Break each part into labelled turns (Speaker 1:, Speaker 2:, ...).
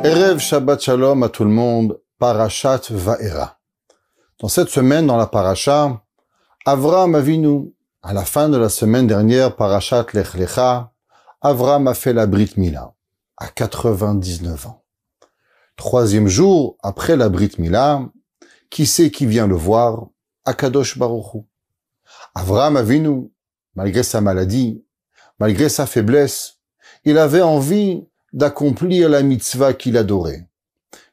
Speaker 1: Erev Shabbat Shalom à tout le monde, Parashat Va'era. Dans cette semaine, dans la Parasha, Avraham Avinu, à la fin de la semaine dernière, Parashat Lech Lecha, Avraham a fait la Brit Mila, à 99 ans. Troisième jour après la Brit Mila, qui c'est qui vient le voir? Akadosh Baruch Hu. Avraham Avinu, malgré sa maladie, malgré sa faiblesse, il avait envie d'accomplir la mitzvah qu'il adorait.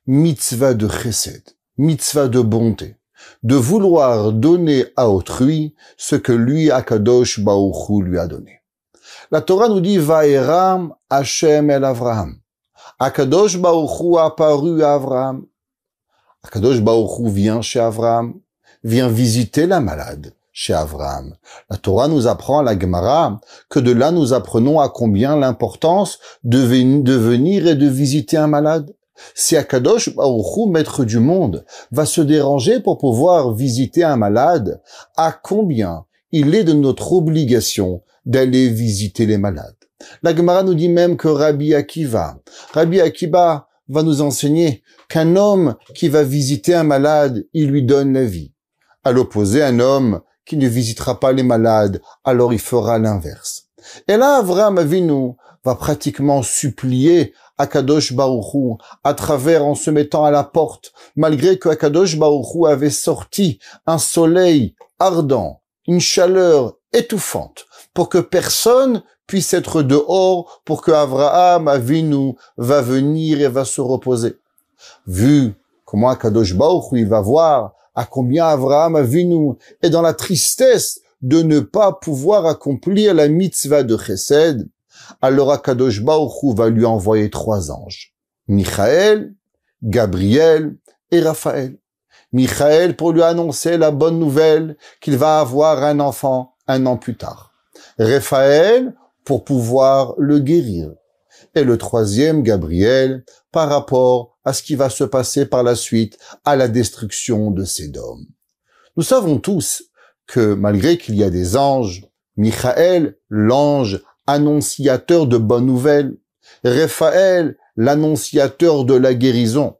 Speaker 1: Mitzvah de chesed, mitzvah de bonté, de vouloir donner à autrui ce que lui, Akadosh Baruch Hu, lui a donné. La Torah nous dit, Va'era Hashem el Avraham. Akadosh Baruch Hu a apparu à Avraham. Akadosh Baruch Hu vient chez Avraham, vient visiter la malade chez Avraham. La Torah nous apprend à la Gemara que de là nous apprenons à combien l'importance de venir et de visiter un malade. Si Akadosh Baruch Hu, maître du monde, va se déranger pour pouvoir visiter un malade, à combien il est de notre obligation d'aller visiter les malades. La Gemara nous dit même que Rabbi Akiva va nous enseigner qu'un homme qui va visiter un malade, il lui donne la vie. À l'opposé, un homme qui ne visitera pas les malades, alors il fera l'inverse. Et là, Avraham Avinu va pratiquement supplier Akadosh Baruch Hu à travers en se mettant à la porte, malgré que Akadosh Baruch Hu avait sorti un soleil ardent, une chaleur étouffante, pour que personne puisse être dehors, pour que Avraham Avinu va venir et va se reposer. Vu comment Akadosh Baruch Hu il va voir à combien Avraham Avinu est dans la tristesse de ne pas pouvoir accomplir la mitzvah de Chesed, alors Akadosh Baruch Hu va lui envoyer 3 anges. Michaël, Gabriel et Raphaël. Michaël pour lui annoncer la bonne nouvelle qu'il va avoir un enfant 1 an plus tard. Raphaël pour pouvoir le guérir. Et le 3e, Gabriel, par rapport à ce qui va se passer par la suite à la destruction de Sédom. Nous savons tous que malgré qu'il y a des anges, Michaël, l'ange annonciateur de bonnes nouvelles, Raphaël, l'annonciateur de la guérison.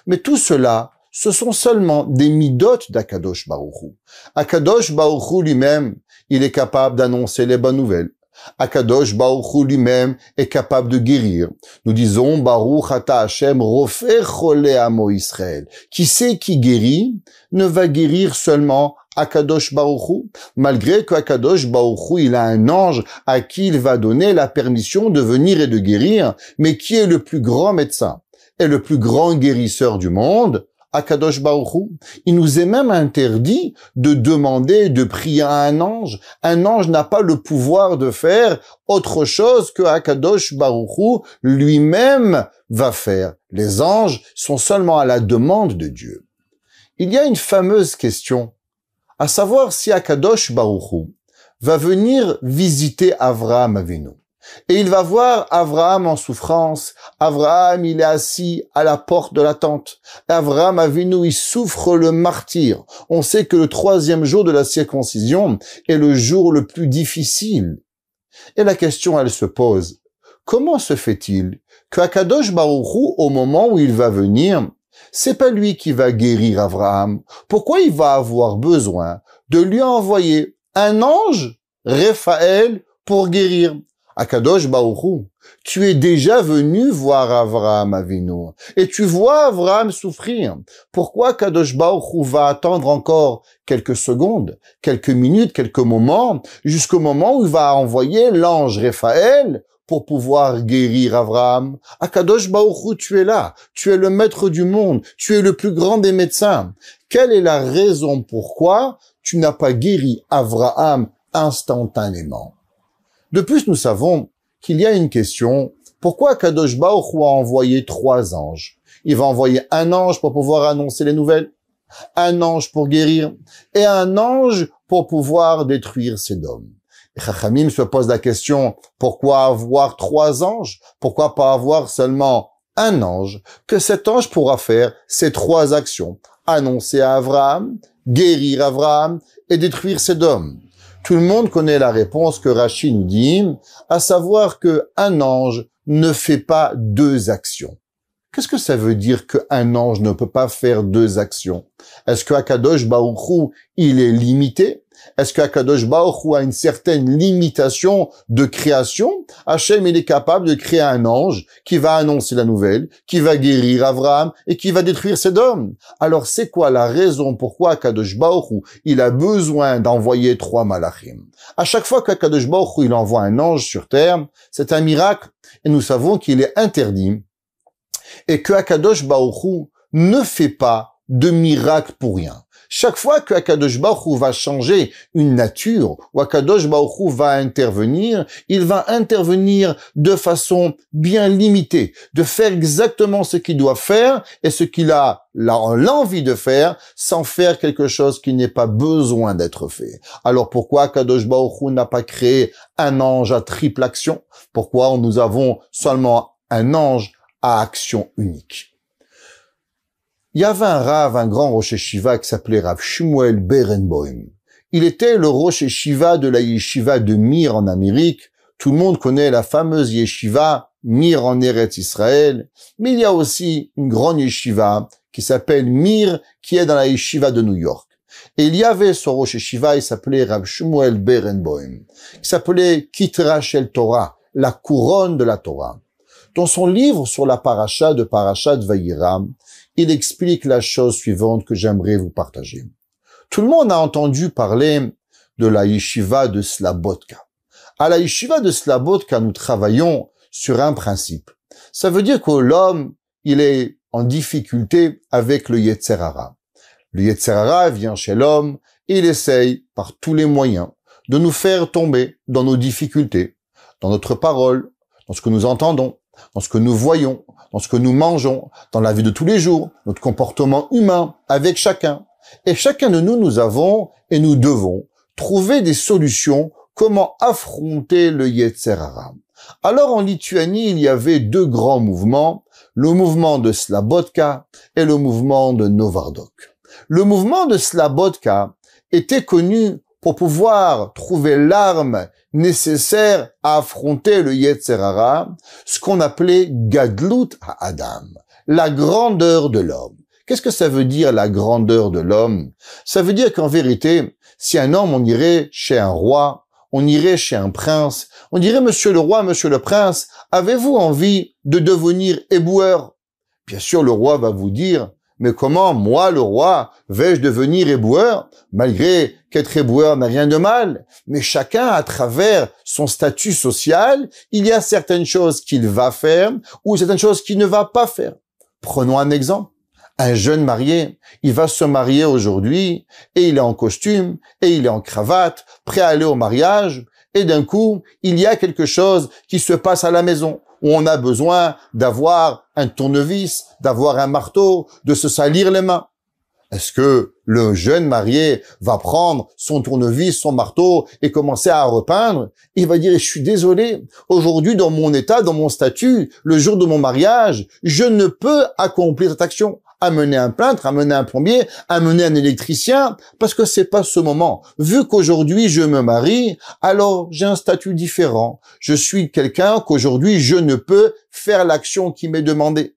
Speaker 1: Mais tout cela, ce sont seulement des midotes d'Akadosh Baruch Hu. Akadosh Baruch Hu lui-même, il est capable d'annoncer les bonnes nouvelles. Akadosh Baruch Hu lui-même est capable de guérir. Nous disons Baruch Ata Hashem Rofer Cholei Amo Israël. Qui sait qui guérit ne va guérir seulement Akadosh Baruch Hu, malgré que Akadosh Baruch Hu, il a un ange à qui il va donner la permission de venir et de guérir, mais qui est le plus grand médecin et le plus grand guérisseur du monde? Akadosh Baruch Hu. Il nous est même interdit de demander, de prier à un ange. Un ange n'a pas le pouvoir de faire autre chose que Akadosh Baruch Hu lui-même va faire. Les anges sont seulement à la demande de Dieu. Il y a une fameuse question, à savoir si Akadosh Baruch Hu va venir visiter Avraham Avinu. Et il va voir Avraham en souffrance. Avraham, il est assis à la porte de la tente. Avraham Avinu, il souffre le martyre. On sait que le 3e jour de la circoncision est le jour le plus difficile. Et la question, elle se pose. Comment se fait-il que Akadosh Baruch Hu, au moment où il va venir, c'est pas lui qui va guérir Avraham? Pourquoi il va avoir besoin de lui envoyer un ange, Raphaël, pour guérir? Akadosh Baruch Hu, tu es déjà venu voir Avraham Avinu et tu vois Avraham souffrir. Pourquoi Akadosh Baruch Hu va attendre encore quelques secondes, quelques minutes, quelques moments, jusqu'au moment où il va envoyer l'ange Raphaël pour pouvoir guérir Avraham? Akadosh Baruch Hu, tu es là, tu es le maître du monde, tu es le plus grand des médecins. Quelle est la raison pourquoi tu n'as pas guéri Avraham instantanément? De plus, nous savons qu'il y a une question. Pourquoi Akadosh Baruch Hu a envoyé 3 anges? Il va envoyer un ange pour pouvoir annoncer les nouvelles, un ange pour guérir, et un ange pour pouvoir détruire Sédom. Et Chachamim se pose la question, pourquoi avoir 3 anges? Pourquoi pas avoir seulement un ange? Que cet ange pourra faire ces 3 actions. Annoncer à Avraham, guérir Avraham et détruire Sédom. Tout le monde connaît la réponse que Rashi nous dit, à savoir que un ange ne fait pas 2 actions. Qu'est-ce que ça veut dire qu'un ange ne peut pas faire deux actions? Est-ce que Akadosh Baruch Hu, il est limité? Est-ce que Akadosh Baruch Hu a une certaine limitation de création? Hachem, il est capable de créer un ange qui va annoncer la nouvelle, qui va guérir Abraham et qui va détruire Sodome. Alors, c'est quoi la raison pourquoi Akadosh Baruch Hu, il a besoin d'envoyer 3 malachim? À chaque fois qu'Akadosh Baruch Hu, il envoie un ange sur terre, c'est un miracle et nous savons qu'il est interdit et que Akadosh Baruch Hu ne fait pas de miracle pour rien. Chaque fois que Akadosh Baruch Hu va changer une nature, ou Akadosh Baruch Hu va intervenir, il va intervenir de façon bien limitée, de faire exactement ce qu'il doit faire et ce qu'il a l'envie de faire, sans faire quelque chose qui n'est pas besoin d'être fait. Alors pourquoi Akadosh Baruch Hu n'a pas créé un ange à triple action? Pourquoi nous avons seulement un ange à action unique? Il y avait un Rav, un grand Rosh Yeshiva qui s'appelait Rav Shmuel Berenboim. Il était le Rosh Yeshiva de la Yeshiva de Mir en Amérique. Tout le monde connaît la fameuse Yeshiva Mir en Eretz Israël. Mais il y a aussi une grande Yeshiva qui s'appelle Mir, qui est dans la Yeshiva de New York. Et il y avait ce Rosh Yeshiva, il s'appelait Rav Shmuel Berenboim, qui s'appelait Kitra Shel Torah, la couronne de la Torah. Dans son livre sur la paracha de Parashat Vayira, il explique la chose suivante que j'aimerais vous partager. Tout le monde a entendu parler de la yeshiva de Slabotka. À la yeshiva de Slabotka, nous travaillons sur un principe. Ça veut dire que l'homme, il est en difficulté avec le Yetzer Hara. Le Yetzer Hara vient chez l'homme et il essaye, par tous les moyens, de nous faire tomber dans nos difficultés, dans notre parole, dans ce que nous entendons, dans ce que nous voyons, dans ce que nous mangeons, dans la vie de tous les jours, notre comportement humain avec chacun. Et chacun de nous, nous avons et nous devons trouver des solutions comment affronter le Yetzer Hara. Alors en Lituanie, il y avait 2 grands mouvements, le mouvement de Slabotka et le mouvement de Novardok. Le mouvement de Slabotka était connu pour pouvoir trouver l'arme nécessaire à affronter le Yetzer Hara, ce qu'on appelait Gadlut Ha'adam, la grandeur de l'homme. Qu'est-ce que ça veut dire, la grandeur de l'homme? Ça veut dire qu'en vérité, si un homme, on irait chez un roi, on irait chez un prince, on dirait, monsieur le roi, monsieur le prince, avez-vous envie de devenir éboueur? Bien sûr, le roi va vous dire, mais comment, moi, le roi, vais-je devenir éboueur, malgré qu'être éboueur n'a rien de mal? Mais chacun, à travers son statut social, il y a certaines choses qu'il va faire ou certaines choses qu'il ne va pas faire. Prenons un exemple. Un jeune marié, il va se marier aujourd'hui et il est en costume et il est en cravate, prêt à aller au mariage et d'un coup, il y a quelque chose qui se passe à la maison où on a besoin d'avoir un tournevis, d'avoir un marteau, de se salir les mains. Est-ce que le jeune marié va prendre son tournevis, son marteau et commencer à repeindre? Il va dire, je suis désolé, aujourd'hui dans mon état, dans mon statut, le jour de mon mariage, je ne peux accomplir cette action. Amener un peintre, amener un plombier, amener un électricien, parce que c'est pas ce moment. Vu qu'aujourd'hui je me marie, alors j'ai un statut différent. Je suis quelqu'un qu'aujourd'hui je ne peux faire l'action qui m'est demandée.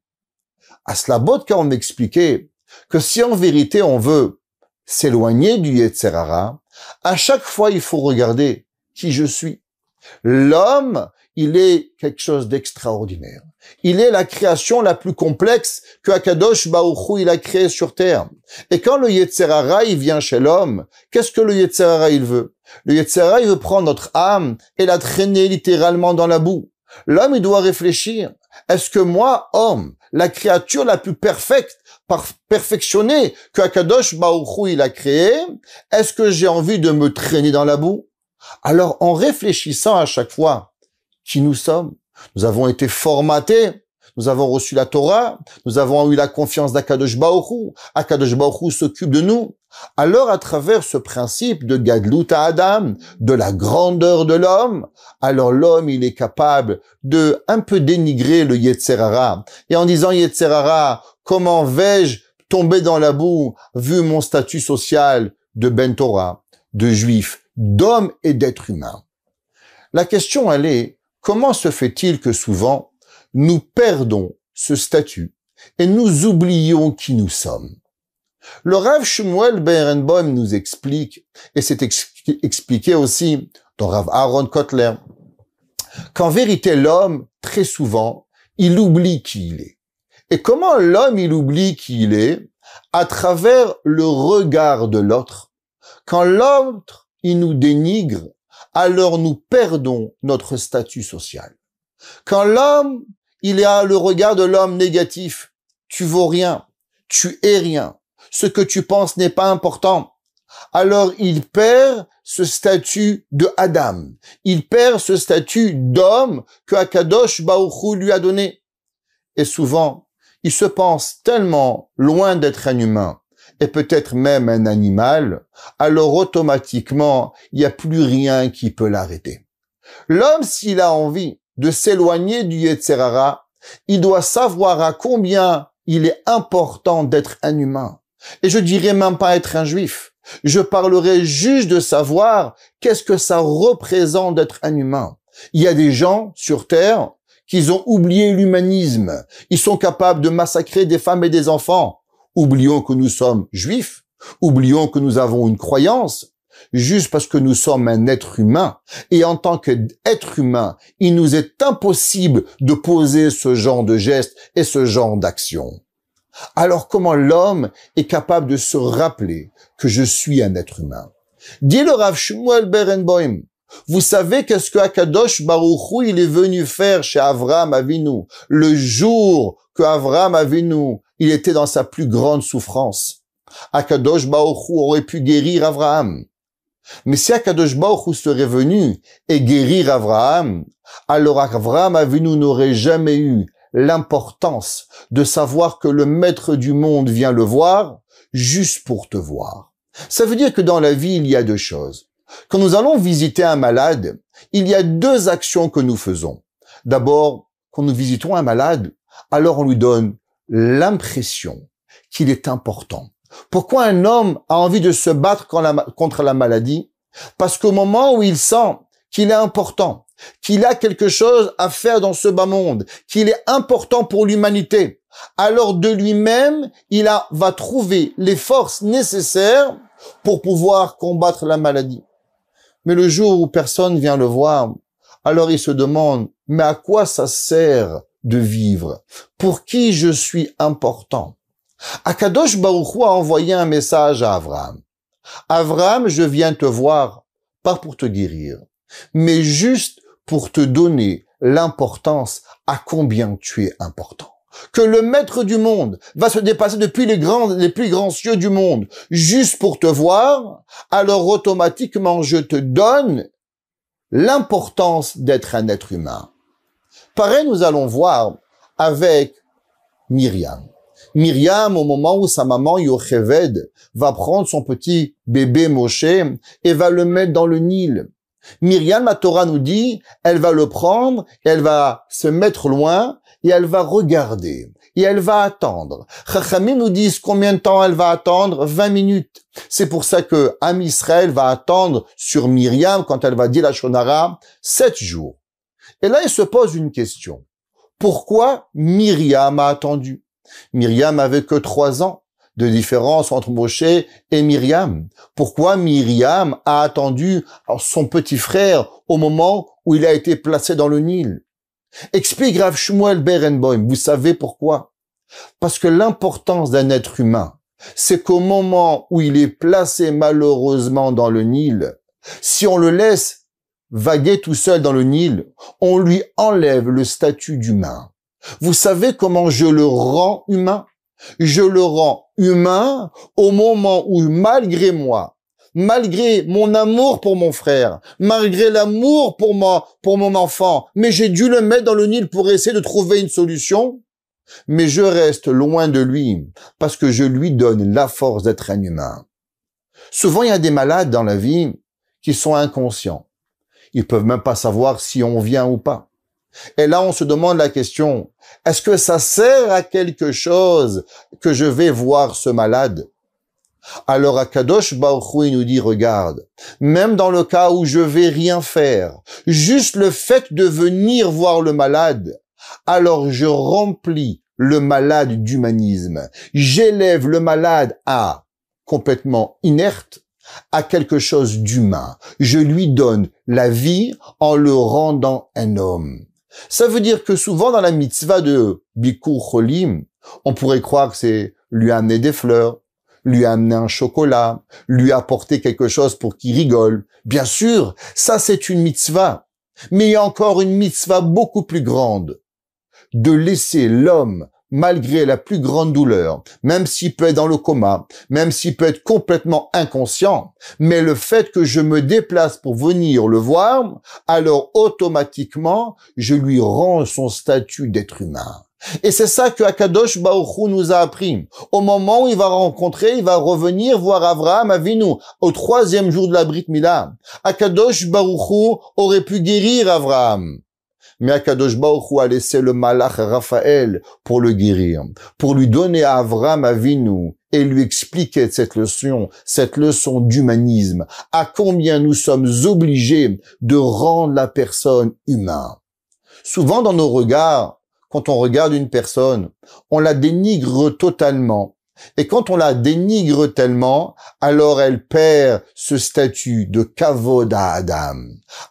Speaker 1: À Slabotka, on m'expliquait que si en vérité on veut s'éloigner du Yetzer Hara, à chaque fois il faut regarder qui je suis. L'homme, il est quelque chose d'extraordinaire. Il est la création la plus complexe que Akadosh Baruch Hu il a créée sur terre. Et quand le Yetzer Hara il vient chez l'homme, qu'est-ce que le Yetzer Hara il veut? Le Yetzer Hara il veut prendre notre âme et la traîner littéralement dans la boue. L'homme il doit réfléchir. Est-ce que moi, homme, la créature la plus perfectionnée que Akadosh Baruch Hu il a créée, est-ce que j'ai envie de me traîner dans la boue? Alors en réfléchissant à chaque fois qui nous sommes, nous avons été formatés, nous avons reçu la Torah, nous avons eu la confiance d'Akadosh Baruch Hu. Akadosh Baruch Hu s'occupe de nous. Alors, à travers ce principe de Gadlut Ha'adam, de la grandeur de l'homme, alors l'homme, il est capable de un peu dénigrer le Yetzer Hara. Et en disant Yetzer Hara, comment vais-je tomber dans la boue vu mon statut social de Ben Torah, de juif, d'homme et d'être humain? La question, elle est, comment se fait-il que souvent, nous perdons ce statut et nous oublions qui nous sommes. Le Rav Shmuel Berenboim nous explique, et c'est expliqué aussi dans Rav Aaron Kotler, qu'en vérité l'homme, très souvent, il oublie qui il est. Et comment l'homme, il oublie qui il est? À travers le regard de l'autre. Quand l'autre, il nous dénigre, alors nous perdons notre statut social. Quand l'homme, il a le regard de l'homme négatif, tu vaux rien, tu es rien, ce que tu penses n'est pas important, alors il perd ce statut de Adam, il perd ce statut d'homme que Akadosh Baruch Hu lui a donné. Et souvent, il se pense tellement loin d'être un humain, et peut-être même un animal, alors automatiquement, il n'y a plus rien qui peut l'arrêter. L'homme, s'il a envie de s'éloigner du Yetzer Hara, il doit savoir à combien il est important d'être un humain. Et je dirais même pas être un juif. Je parlerai juste de savoir qu'est-ce que ça représente d'être un humain. Il y a des gens sur Terre qui ont oublié l'humanisme. Ils sont capables de massacrer des femmes et des enfants. Oublions que nous sommes juifs. Oublions que nous avons une croyance. Juste parce que nous sommes un être humain. Et en tant qu'être humain, il nous est impossible de poser ce genre de gestes et ce genre d'action. Alors comment l'homme est capable de se rappeler que je suis un être humain? Dit le Rav Shmuel Berenboim, vous savez qu'est-ce que Akadosh Baruch Hu il est venu faire chez Avraham Avinu le jour que Avraham Avinu il était dans sa plus grande souffrance? Akadosh Baruch Hu aurait pu guérir Avraham. Mais si Akadosh Baruch Hu serait venu et guérir Avraham, alors Avraham Avinu n'aurait jamais eu l'importance de savoir que le maître du monde vient le voir juste pour te voir. Ça veut dire que dans la vie, il y a deux choses. Quand nous allons visiter un malade, il y a deux actions que nous faisons. D'abord, quand nous visitons un malade, alors on lui donne l'impression qu'il est important. Pourquoi un homme a envie de se battre contre la maladie? Parce qu'au moment où il sent qu'il est important, qu'il a quelque chose à faire dans ce bas monde, qu'il est important pour l'humanité, alors de lui-même, va trouver les forces nécessaires pour pouvoir combattre la maladie. Mais le jour où personne vient le voir, alors il se demande, mais à quoi ça sert de vivre? Pour qui je suis important? Akadosh Baruch Hu a envoyé un message à Avraham. Avraham, je viens te voir, pas pour te guérir, mais juste pour te donner l'importance à combien tu es important. Que le maître du monde va se dépasser depuis les plus grands cieux du monde juste pour te voir, alors automatiquement je te donne l'importance d'être un être humain. Pareil, nous allons voir avec Myriam. Myriam, au moment où sa maman Yocheved va prendre son petit bébé Moshe et va le mettre dans le Nil. Myriam, la Torah nous dit, elle va le prendre, et elle va se mettre loin, et elle va regarder, et elle va attendre. Chachamim nous disent combien de temps elle va attendre? 20 minutes. C'est pour ça que Am Israël va attendre sur Myriam, quand elle va dire la Shonara, 7 jours. Et là, il se pose une question. Pourquoi Myriam a attendu? Myriam avait que 3 ans de différence entre Moshe et Myriam. Pourquoi Myriam a attendu son petit frère au moment où il a été placé dans le Nil? Explique Rav Shmuel Berenboim. Vous savez pourquoi? Parce que l'importance d'un être humain, c'est qu'au moment où il est placé malheureusement dans le Nil, si on le laisse vaguer tout seul dans le Nil, on lui enlève le statut d'humain. Vous savez comment je le rends humain? Je le rends humain au moment où, malgré moi, malgré mon amour pour mon frère, malgré l'amour pour mon enfant, mais j'ai dû le mettre dans le Nil pour essayer de trouver une solution, mais je reste loin de lui parce que je lui donne la force d'être un humain. Souvent, il y a des malades dans la vie qui sont inconscients. Ils peuvent même pas savoir si on vient ou pas. Et là, on se demande la question, est-ce que ça sert à quelque chose que je vais voir ce malade? Alors Akadosh Baruch Hu nous dit, regarde, même dans le cas où je vais rien faire, juste le fait de venir voir le malade, alors je remplis le malade d'humanisme. J'élève le malade à complètement inerte, à quelque chose d'humain. Je lui donne la vie en le rendant un homme. Ça veut dire que souvent dans la mitzvah de Bikur Cholim, on pourrait croire que c'est lui amener des fleurs, lui amener un chocolat, lui apporter quelque chose pour qu'il rigole. Bien sûr, ça c'est une mitzvah. Mais il y a encore une mitzvah beaucoup plus grande. De laisser l'homme, malgré la plus grande douleur, même s'il peut être dans le coma, même s'il peut être complètement inconscient, mais le fait que je me déplace pour venir le voir, alors automatiquement, je lui rends son statut d'être humain. Et c'est ça que Akadosh Baruch Hu nous a appris. Au moment où il va revenir voir Avraham Avinu, au 3e jour de la Brit Mila. Akadosh Baruch Hu aurait pu guérir Avraham. Mais Akadosh Baruch Hu a laissé le malach Raphaël pour le guérir, pour lui donner à Avraham Avinu et lui expliquer cette leçon d'humanisme, à combien nous sommes obligés de rendre la personne humaine. Souvent dans nos regards, quand on regarde une personne, on la dénigre totalement. Et quand on la dénigre tellement, alors elle perd ce statut de kavod à Adam.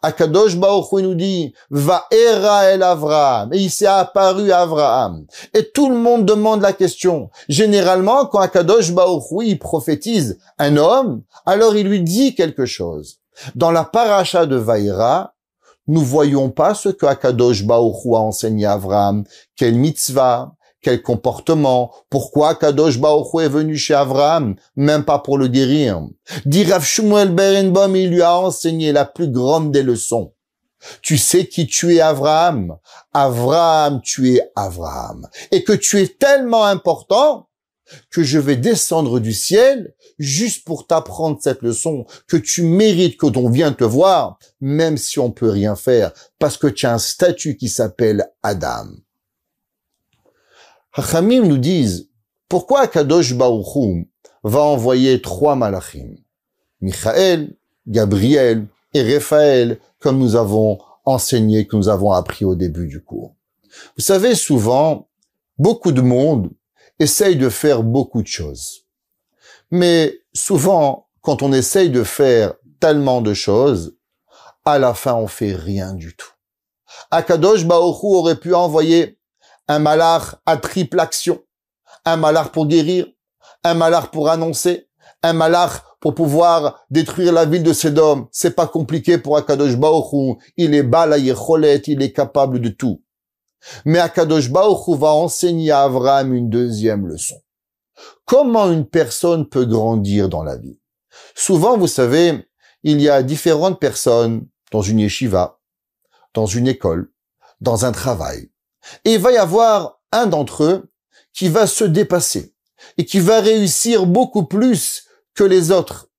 Speaker 1: Akadosh Baruch Hu nous dit, Va'era el Avraham. Et il s'est apparu à Avraham. Et tout le monde demande la question. Généralement, quand Akadosh Baruch Hu il prophétise un homme, alors il lui dit quelque chose. Dans la paracha de Va'era, nous voyons pas ce que Akadosh Baruch Hu a enseigné à Avraham, quelle mitzvah, quel comportement, pourquoi Akadosh Baruch Hu est venu chez Avraham, même pas pour le guérir. Dit Rav Shmuel Berenbaum, il lui a enseigné la plus grande des leçons. Tu sais qui tu es, Avraham? Avraham, tu es Avraham. Et que tu es tellement important que je vais descendre du ciel juste pour t'apprendre cette leçon, que tu mérites que l'on vienne te voir, même si on peut rien faire, parce que tu as un statut qui s'appelle Adam. Hachamim nous disent, pourquoi Kadosh Baruch Hu va envoyer 3 malachim? Michael, Gabriel et Raphaël, comme nous avons enseigné, que nous avons appris au début du cours. Vous savez, souvent, beaucoup de monde essaye de faire beaucoup de choses. Mais souvent, quand on essaye de faire tellement de choses, à la fin, on fait rien du tout. Akadosh Baruch Hu aurait pu envoyer un malach à triple action, un malach pour guérir, un malach pour annoncer, un malach pour pouvoir détruire la ville de Sédom. C'est pas compliqué pour Akadosh Baruch Hu. Il est bala yecholet, il est capable de tout. Mais Akadosh Baruch Hu va enseigner à Avraham une deuxième leçon. Comment une personne peut grandir dans la vie? Souvent, vous savez, il y a différentes personnes dans une yeshiva, dans une école, dans un travail. Et il va y avoir un d'entre eux qui va se dépasser et qui va réussir beaucoup plus que les autres.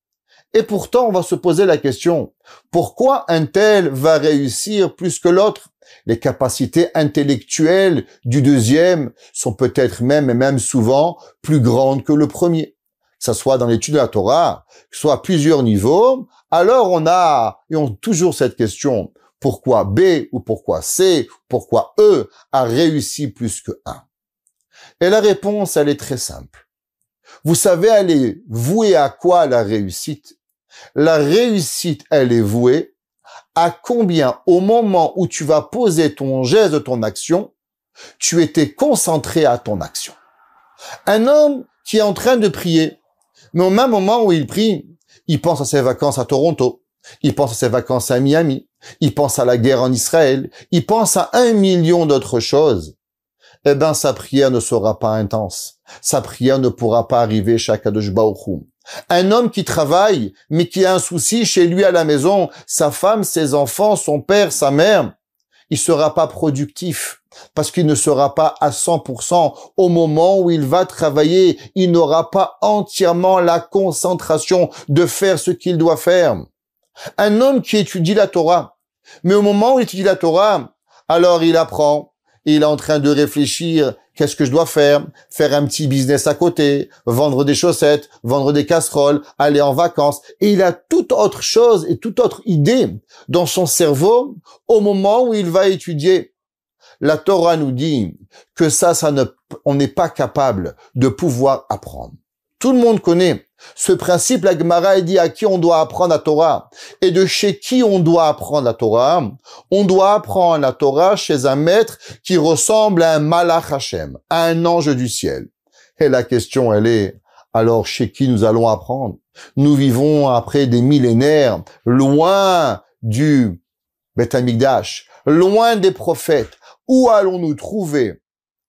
Speaker 1: Et pourtant, on va se poser la question, pourquoi un tel va réussir plus que l'autre? Les capacités intellectuelles du deuxième sont peut-être même souvent plus grandes que le premier. Que ce soit dans l'étude de la Torah, que ce soit à plusieurs niveaux, alors on a toujours cette question, pourquoi B ou pourquoi C, pourquoi E a réussi plus que 1? Et la réponse, elle est très simple. Vous savez, elle est vouée à quoi la réussite? La réussite, elle est vouée à combien, au moment où tu vas poser ton geste, ton action, tu étais concentré à ton action. Un homme qui est en train de prier, mais au même moment où il prie, il pense à ses vacances à Toronto, il pense à ses vacances à Miami, il pense à la guerre en Israël, il pense à 1 million d'autres choses. Eh ben, sa prière ne sera pas intense. Sa prière ne pourra pas arriver chez Akadosh Baruch Hu. Un homme qui travaille, mais qui a un souci chez lui à la maison, sa femme, ses enfants, son père, sa mère, il sera pas productif parce qu'il ne sera pas à 100% au moment où il va travailler. Il n'aura pas entièrement la concentration de faire ce qu'il doit faire. Un homme qui étudie la Torah, mais au moment où il étudie la Torah, alors il apprend. Il est en train de réfléchir, qu'est-ce que je dois faire? Faire un petit business à côté, vendre des chaussettes, vendre des casseroles, aller en vacances. Et il a toute autre chose et toute autre idée dans son cerveau au moment où il va étudier. la Torah nous dit que on n'est pas capable de pouvoir apprendre. Tout le monde connaît ce principe. La Gemara dit à qui on doit apprendre la Torah et de chez qui on doit apprendre la Torah. On doit apprendre la Torah chez un maître qui ressemble à un Malach Hashem, à un ange du ciel. Et la question, elle est, alors chez qui nous allons apprendre? Nous vivons après des millénaires, loin du Beth Amikdash, loin des prophètes. Où allons-nous trouver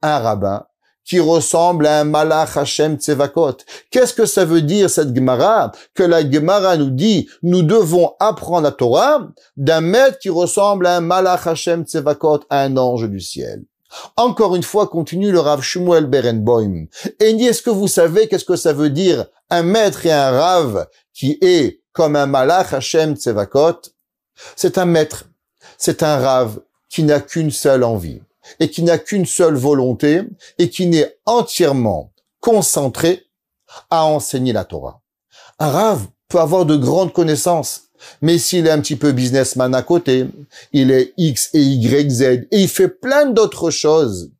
Speaker 1: un rabbin qui ressemble à un Malach Hashem Tsevakot? Qu'est-ce que ça veut dire cette Gemara? Que la Gemara nous dit, nous devons apprendre la Torah d'un maître qui ressemble à un Malach Hashem Tsevakot, à un ange du ciel. Encore une fois, continue le Rav Shmuel Berenboim. Et il dit, est-ce que vous savez qu'est-ce que ça veut dire un maître et un Rav qui est comme un Malach Hashem Tsevakot? C'est un maître, c'est un Rav qui n'a qu'une seule envie et qui n'a qu'une seule volonté et qui n'est entièrement concentré à enseigner la Torah. Un Rav peut avoir de grandes connaissances, mais s'il est un petit peu businessman à côté, il est X et Y, Z, et il fait plein d'autres choses,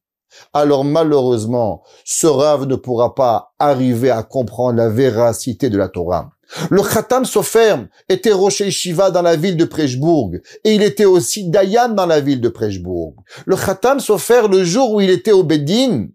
Speaker 1: alors malheureusement, ce Rav ne pourra pas arriver à comprendre la véracité de la Torah. Le Khatam Sofer était Rosh Yeshiva dans la ville de Preshbourg, et il était aussi Dayan dans la ville de Preshbourg. Le Khatam Sofer, le jour où il était au Beddin,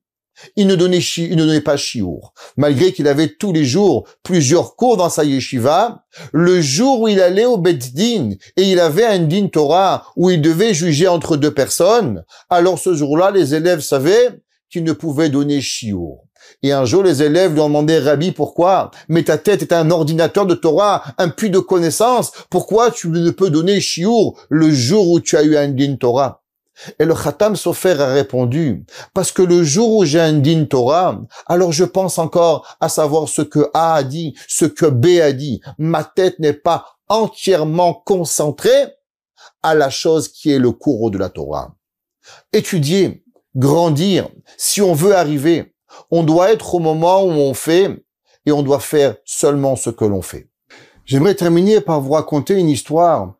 Speaker 1: il ne donnait pas shiur. Malgré qu'il avait tous les jours plusieurs cours dans sa yeshiva, le jour où il allait au Bet Din et il avait un din Torah où il devait juger entre deux personnes, alors ce jour-là, les élèves savaient qu'il ne pouvait donner shiur. Et un jour, les élèves lui ont demandé, Rabbi, pourquoi? Mais ta tête est un ordinateur de Torah, un puits de connaissances. Pourquoi tu ne peux donner shiur le jour où tu as eu un din Torah? Et le Khatam Sofer a répondu, parce que le jour où j'ai un din Torah, alors je pense encore à savoir ce que A a dit, ce que B a dit. Ma tête n'est pas entièrement concentrée à la chose qui est le cours de la Torah. Étudier, grandir, si on veut arriver, on doit être au moment où on fait et on doit faire seulement ce que l'on fait. J'aimerais terminer par vous raconter une histoire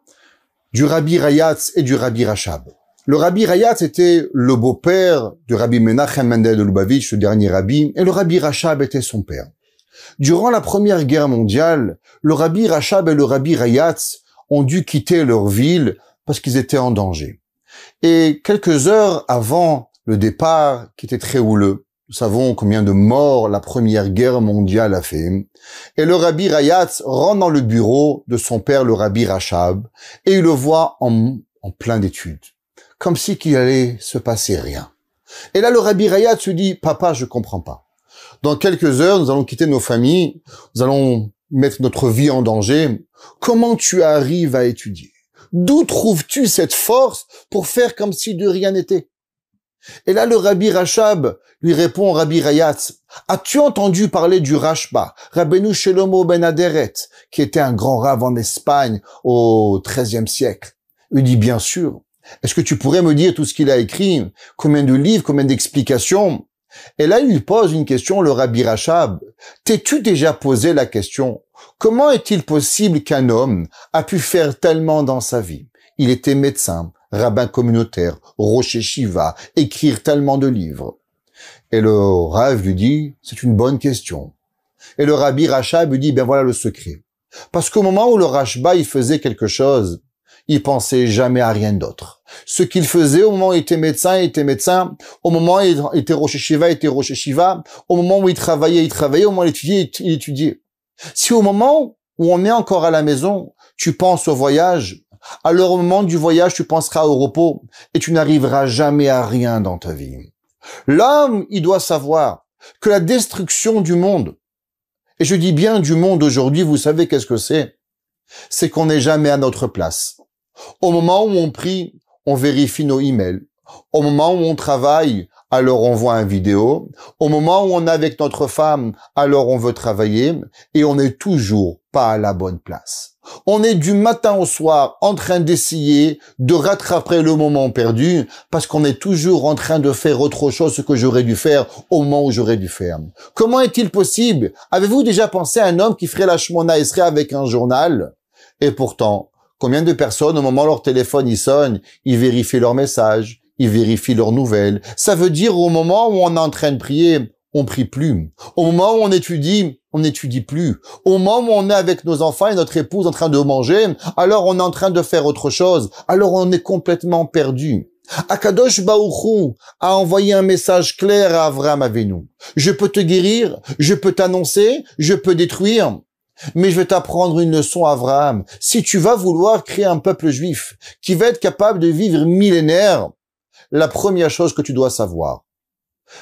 Speaker 1: du Rabbi Rayatz et du Rabbi Rachab. Le Rabbi Rayatz était le beau-père du Rabbi Menachem Mendel de Lubavitch, ce dernier rabbi, et le Rabbi Rachab était son père. Durant la Première Guerre mondiale, le Rabbi Rachab et le Rabbi Rayatz ont dû quitter leur ville parce qu'ils étaient en danger. Et quelques heures avant le départ, qui était très houleux, nous savons combien de morts la Première Guerre mondiale a fait, et le Rabbi Rayatz rentre dans le bureau de son père, le Rabbi Rachab, et il le voit en plein d'études, comme si qu'il allait se passer rien. Et là, le Rabbi Rayatz se dit, papa, je comprends pas. Dans quelques heures, nous allons quitter nos familles, nous allons mettre notre vie en danger. Comment tu arrives à étudier? D'où trouves-tu cette force pour faire comme si de rien n'était? Et là, le Rabbi Rachab lui répond au Rabbi Rayatz, as-tu entendu parler du Rashba, Rabbeinu Shelomo ben Aderet, qui était un grand rave en Espagne au XIIIe siècle? Il dit, bien sûr. Est-ce que tu pourrais me dire tout ce qu'il a écrit? Combien de livres, combien d'explications? Et là, il lui pose une question, le Rabbi Rachab. T'es-tu déjà posé la question? Comment est-il possible qu'un homme a pu faire tellement dans sa vie? Il était médecin, rabbin communautaire, Rosh Yeshiva, écrire tellement de livres. Et le Rav lui dit, c'est une bonne question. Et le Rabbi Rachab lui dit, ben voilà le secret. Parce qu'au moment où le Rashba, il faisait quelque chose, il pensait jamais à rien d'autre. Ce qu'il faisait au moment où il était médecin, il était médecin. Au moment où il était Rosh Yeshiva, il était Rosh Yeshiva. Au moment où il travaillait, il travaillait. Au moment où il étudiait, il étudiait. Si au moment où on est encore à la maison, tu penses au voyage, alors au moment du voyage, tu penseras au repos et tu n'arriveras jamais à rien dans ta vie. L'homme, il doit savoir que la destruction du monde, et je dis bien du monde aujourd'hui, vous savez qu'est-ce que c'est? C'est qu'on n'est jamais à notre place. Au moment où on prie, on vérifie nos emails. Au moment où on travaille, alors on voit une vidéo. Au moment où on est avec notre femme, alors on veut travailler. Et on n'est toujours pas à la bonne place. On est du matin au soir en train d'essayer de rattraper le moment perdu parce qu'on est toujours en train de faire autre chose que j'aurais dû faire au moment où j'aurais dû faire. Comment est-il possible? Avez-vous déjà pensé à un homme qui ferait la Shmona Esrei avec un journal? Et pourtant, combien de personnes, au moment où leur téléphone il sonne, ils vérifient leurs messages, ils vérifient leurs nouvelles. Ça veut dire au moment où on est en train de prier, on prie plus. Au moment où on n'étudie plus. Au moment où on est avec nos enfants et notre épouse en train de manger, alors on est en train de faire autre chose. Alors on est complètement perdu. Akadosh Baruch Hu a envoyé un message clair à Avraham Avinu. Je peux te guérir, je peux t'annoncer, je peux détruire. Mais je vais t'apprendre une leçon, Avraham. Si tu vas vouloir créer un peuple juif qui va être capable de vivre millénaire, la première chose que tu dois savoir,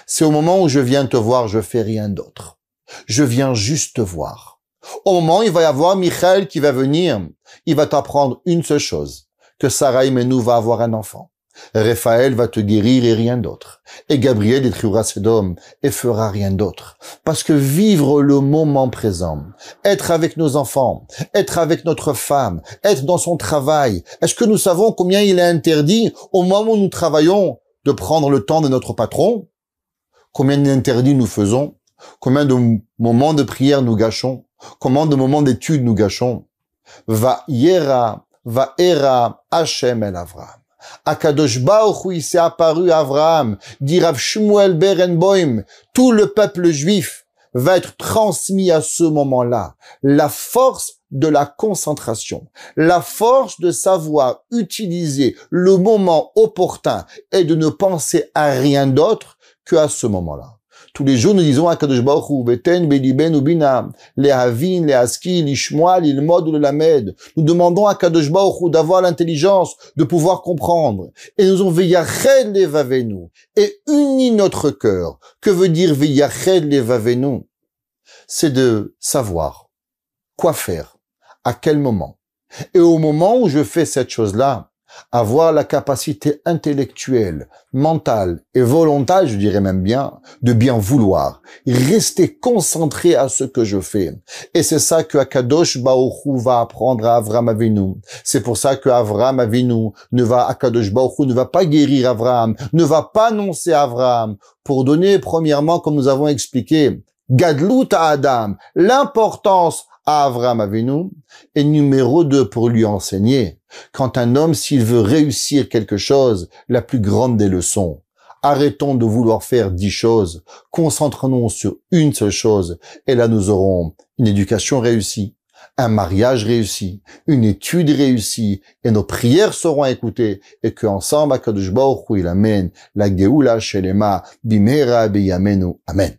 Speaker 1: c'est au moment où je viens te voir, je fais rien d'autre. Je viens juste te voir. Au moment où il va y avoir Michael qui va venir, il va t'apprendre une seule chose, que Sarah Imenu va avoir un enfant. Raphaël va te guérir et rien d'autre. Et Gabriel détruira Sodome et fera rien d'autre. Parce que vivre le moment présent, être avec nos enfants, être avec notre femme, être dans son travail, est-ce que nous savons combien il est interdit au moment où nous travaillons de prendre le temps de notre patron? Combien d'interdits nous faisons? Combien de moments de prière nous gâchons? Combien de moments d'études nous gâchons? Va era Hashem el Avraham. Akadosh Baruch Hu, il s'est apparu à Avraham, dit Rav Shmuel Berenboim, tout le peuple juif va être transmis à ce moment-là. La force de la concentration, la force de savoir utiliser le moment opportun et de ne penser à rien d'autre qu'à ce moment-là. Tous les jours, nous disons à Kadosh Baruch Hu, Beten, Beliben, Ubina, Lehavin, Lehaski, Lishmoa, Lilmod, Lelamed. Nous demandons à Kadosh Baruch Hu d'avoir l'intelligence de pouvoir comprendre. Et nous avons Veyached Levavenu et uni notre cœur. Que veut dire Veyached Levavenu? C'est de savoir quoi faire, à quel moment. Et au moment où je fais cette chose-là, avoir la capacité intellectuelle, mentale et volontaire, je dirais même bien, de bien vouloir, rester concentré à ce que je fais. Et c'est ça que Akadosh Baruch Hu va apprendre à Avraham Avinu. C'est pour ça que Avraham Avinu Akadosh Baruch Hu ne va pas guérir Avraham, ne va pas annoncer Avraham, pour donner premièrement, comme nous avons expliqué, Gadlut à Adam, l'importance à Avraham Avinu, et numéro 2 pour lui enseigner. Quand un homme, s'il veut réussir quelque chose, la plus grande des leçons, arrêtons de vouloir faire 10 choses, concentrons-nous sur une seule chose, et là nous aurons une éducation réussie, un mariage réussi, une étude réussie, et nos prières seront écoutées, et qu'ensemble, Akadosh Baruch Hu, il amène la Geoula Shelema, Bimera Beyamenu. Amen.